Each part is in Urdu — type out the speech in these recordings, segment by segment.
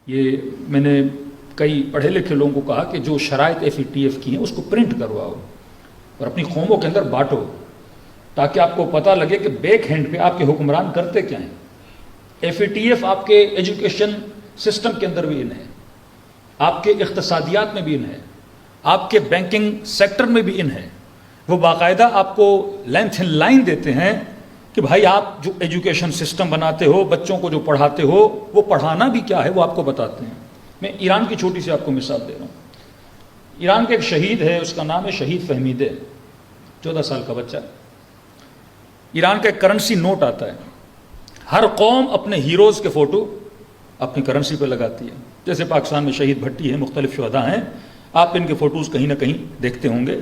یہ میں نے کئی پڑھے لکھے لوگوں کو کہا کہ جو شرائط FATF کی ہیں اس کو پرنٹ کرواؤ اور اپنی قوموں کے اندر بانٹو، تاکہ آپ کو پتہ لگے کہ بیک ہینڈ پہ آپ کے حکمران کرتے کیا ہیں۔ FATF آپ کے ایجوکیشن سسٹم کے اندر بھی ان ہے، آپ کے اقتصادیات میں بھی ان ہے، آپ کے بینکنگ سیکٹر میں بھی ان ہے۔ وہ باقاعدہ آپ کو لینتھ اینڈ لائن دیتے ہیں کہ بھائی آپ جو ایجوکیشن سسٹم بناتے ہو، بچوں کو جو پڑھاتے ہو، وہ پڑھانا بھی کیا ہے وہ آپ کو بتاتے ہیں۔ میں ایران کی چھوٹی سی آپ کو مثال دے رہا ہوں۔ ایران کا ایک شہید ہے، اس کا نام ہے شہید فہمیدہ، 14 سال کا بچہ۔ ایران کا ایک کرنسی نوٹ آتا ہے، ہر قوم اپنے ہیروز کے فوٹو اپنی کرنسی پہ لگاتی ہے۔ جیسے پاکستان میں شہید بھٹی ہیں، مختلف شہداء ہیں، آپ ان کے فوٹوز کہیں نہ کہیں دیکھتے ہوں گے۔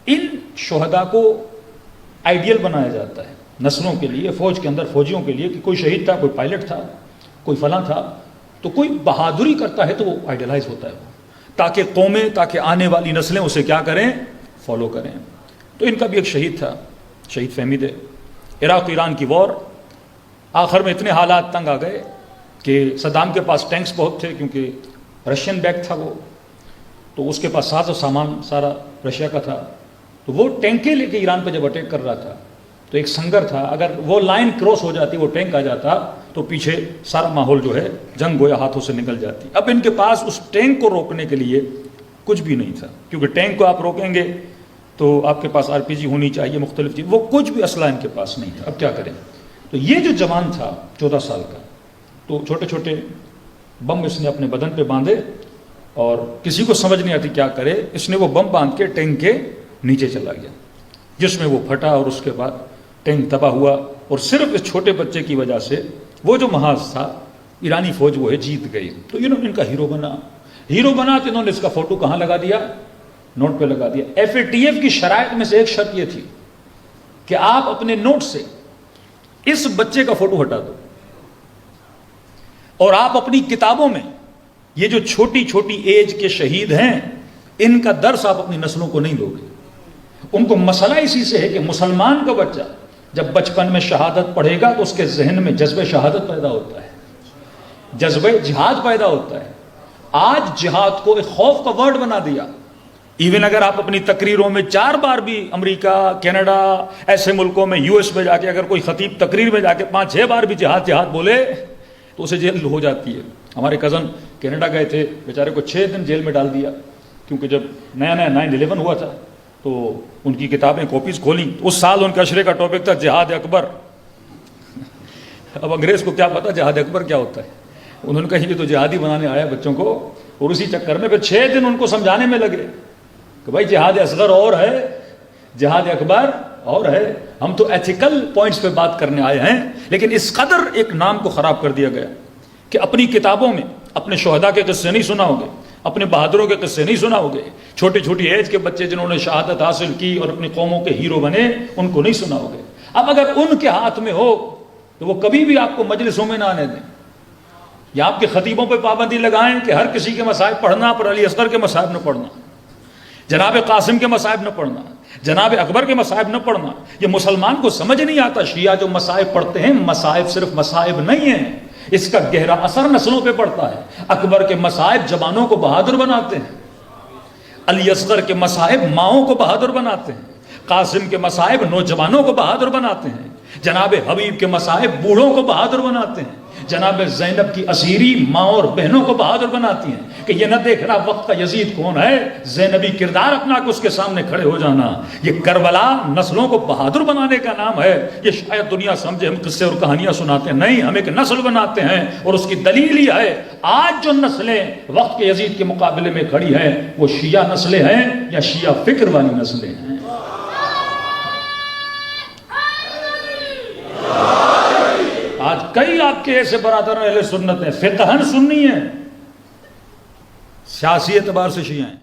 ان شہداء کو آئیڈیل بنایا جاتا ہے نسلوں کے لیے، فوج کے اندر فوجیوں کے لیے، کہ کوئی شہید تھا، کوئی پائلٹ تھا، کوئی فلاں تھا، تو کوئی بہادری کرتا ہے تو وہ آئیڈیلائز ہوتا ہے، تاکہ قومیں، تاکہ آنے والی نسلیں اسے کیا کریں، فالو کریں۔ تو ان کا بھی ایک شہید تھا، شہید فہمیدہ۔ عراق ایران کی وار، آخر میں اتنے حالات تنگ آ گئے کہ صدام کے پاس ٹینکس بہت تھے، کیونکہ رشین بیک تھا وہ، تو اس کے پاس ساز و سامان سارا رشیا کا تھا، تو وہ ٹینکیں لے کے ایران پہ جب اٹیک کر رہا تھا تو ایک سنگر تھا، اگر وہ لائن کراس ہو جاتی، وہ ٹینک آ جاتا تو پیچھے سارا ماحول جو ہے جنگ گویا ہاتھوں سے نکل جاتی۔ اب ان کے پاس اس ٹینک کو روکنے کے لیے کچھ بھی نہیں تھا، کیونکہ ٹینک کو آپ روکیں گے تو آپ کے پاس RPG ہونی چاہیے، مختلف چیز، وہ کچھ بھی اسلحہ ان کے پاس نہیں تھا۔ اب کیا کریں؟ تو یہ جو جوان تھا 14 سال کا، تو چھوٹے چھوٹے بم اس نے اپنے بدن پہ باندھے اور کسی کو سمجھ نہیں آتی کیا کرے، اس نے وہ بم باندھ کے ٹینک کے نیچے چلا گیا، جس میں وہ پھٹا اور اس کے بعد ٹینک تباہ ہوا۔ اور صرف اس چھوٹے بچے کی وجہ سے وہ جو محاذ تھا، ایرانی فوج وہ ہے جیت گئی، تو انہوں نے ان کا ہیرو بنا تو انہوں نے اس کا فوٹو کہاں لگا دیا؟ نوٹ پہ لگا دیا۔ FATF کی شرائط میں سے ایک شرط یہ تھی کہ آپ اپنے نوٹ سے اس بچے کا فوٹو ہٹا دو، اور آپ اپنی کتابوں میں یہ جو چھوٹی چھوٹی ایج کے شہید ہیں ان کا درس آپ اپنی نسلوں کو نہیں دو گے۔ ان کو مسئلہ اسی سے ہے کہ مسلمان کا بچہ جب بچپن میں شہادت پڑھے گا تو اس کے ذہن میں جذبہ شہادت پیدا ہوتا ہے، جذبہ جہاد پیدا ہوتا ہے۔ آج جہاد کو ایک خوف کا ورڈ بنا دیا۔ ایون اگر آپ اپنی تقریروں میں 4 بار بھی امریکہ، کینیڈا، ایسے ملکوں میں، US میں جا کے اگر کوئی خطیب تقریر میں جا کے 5-6 بار بھی جہاد جہاد بولے تو اسے جیل ہو جاتی ہے۔ ہمارے کزن کینیڈا گئے تھے، بیچارے کو 6 دن جیل میں ڈال دیا، کیونکہ جب نیا 9/11 ہوا تھا تو ان کی کتابیں کاپیز کھولیں، اس سال ان کے اشرے کا ٹاپک تھا جہاد اکبر۔ اب انگریز کو کیا پتا جہاد اکبر کیا ہوتا ہے، انہوں نے کہا یہ تو جہادی بنانے آیا بچوں کو، اور اسی چکر میں پھر 6 دن ان کو سمجھانے میں لگے کہ بھائی جہاد اصغر اور ہے، جہاد اکبر اور ہے، ہم تو ایتھیکل پوائنٹس پہ بات کرنے آئے ہیں۔ لیکن اس قدر ایک نام کو خراب کر دیا گیا کہ اپنی کتابوں میں اپنے شہداء کے قصے نہیں سنا ہوگے، اپنے بہادروں کے قصے نہیں سنا ہوگے، چھوٹی چھوٹی ایج کے بچے جنہوں نے شہادت حاصل کی اور اپنی قوموں کے ہیرو بنے ان کو نہیں سنا ہوگے۔ اب اگر ان کے ہاتھ میں ہو تو وہ کبھی بھی آپ کو مجلسوں میں نہ آنے دیں، یا آپ کے خطیبوں پہ پابندی لگائیں کہ ہر کسی کے مصائب پڑھنا، پر علی اصغر کے مصائب نہ پڑھنا، جناب قاسم کے مصائب نہ پڑھنا، جناب اکبر کے مصائب نہ پڑھنا۔ یہ مسلمان کو سمجھ نہیں آتا، شیعہ جو مصائب پڑھتے ہیں، مصائب صرف مصائب نہیں ہیں، اس کا گہرا اثر نسلوں پہ پڑتا ہے۔ اکبر کے مصائب جوانوں کو بہادر بناتے ہیں، علی اصغر کے مصائب ماؤں کو بہادر بناتے ہیں، قاسم کے مصائب نوجوانوں کو بہادر بناتے ہیں، جناب حبیب کے مصائب بوڑھوں کو بہادر بناتے ہیں، جناب زینب کی اسیری ماں اور بہنوں کو بہادر بناتی ہیں کہ یہ نہ دیکھنا وقت کا یزید کون ہے، زینبی کردار اپنا کے اس کے سامنے کھڑے ہو جانا۔ یہ کربلا نسلوں کو بہادر بنانے کا نام ہے۔ یہ شاید دنیا سمجھے ہم قصے اور کہانیاں سناتے ہیں، نہیں، ہم ایک نسل بناتے ہیں، اور اس کی دلیل یہ ہے آج جو نسلیں وقت کے یزید کے مقابلے میں کھڑی ہیں وہ شیعہ نسلیں ہیں یا شیعہ فکر والی نسلیں ہیں۔ آج کئی آپ کے ایسے برادر اہل سنت ہیں، فقہاً سنی ہیں، سیاسی اعتبار سے شیعہ ہیں۔